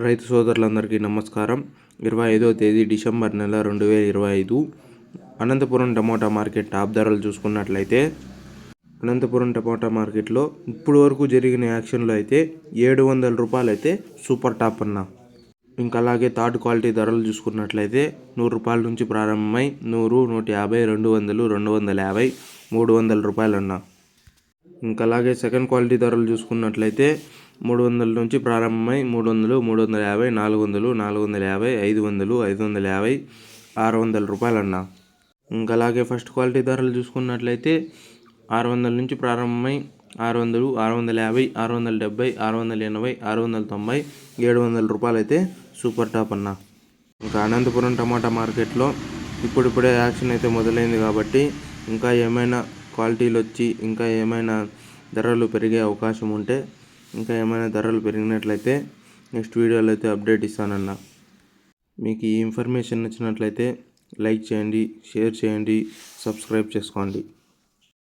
రైతు సోదరులందరికీ నమస్కారం. 25వ తేదీ డిసెంబర్ నెల 2025 అనంతపురం టమోటా మార్కెట్ టాప్ ధరలు చూసుకున్నట్లయితే అనంతపురం టమోటా మార్కెట్లో ఇప్పుడు వరకు జరిగిన యాక్షన్లో అయితే 700 రూపాయలు అయితే సూపర్ టాప్ అన్న. ఇంకా అలాగే థర్డ్ క్వాలిటీ ధరలు చూసుకున్నట్లయితే 100 రూపాయల నుంచి ప్రారంభమై 100, 150, 200, 250, 300 రూపాయలు అన్న. ఇంకా అలాగే సెకండ్ క్వాలిటీ ధరలు చూసుకున్నట్లయితే 300 నుంచి ప్రారంభమై 300, 350, 400, 450, 500, 550, 600 రూపాయలు అన్న. ఇంకా అలాగే ఫస్ట్ క్వాలిటీ ధరలు చూసుకున్నట్లయితే 600 నుంచి ప్రారంభమై 600, 650, 670, 680, 690, 700 రూపాయలు అయితే సూపర్ టాప్ అన్న. ఇంకా అనంతపురం టమాటా మార్కెట్లో ఇప్పుడిప్పుడే యాక్షన్ అయితే మొదలైంది కాబట్టి ఇంకా ఏమైనా క్వాలిటీలు వచ్చి ఇంకా ఏమైనా ధరలు పెరిగే అవకాశం ఉంటే ఇంకా ఏమైనా ధరలు పెరిగినట్లయితే నెక్స్ట్ వీడియోలో అయితే అప్డేట్ ఇస్తానన్న. మీకు ఈ ఇన్ఫర్మేషన్ నచ్చినట్లయితే లైక్ చేయండి, షేర్ చేయండి, సబ్స్క్రైబ్ చేసుకోండి.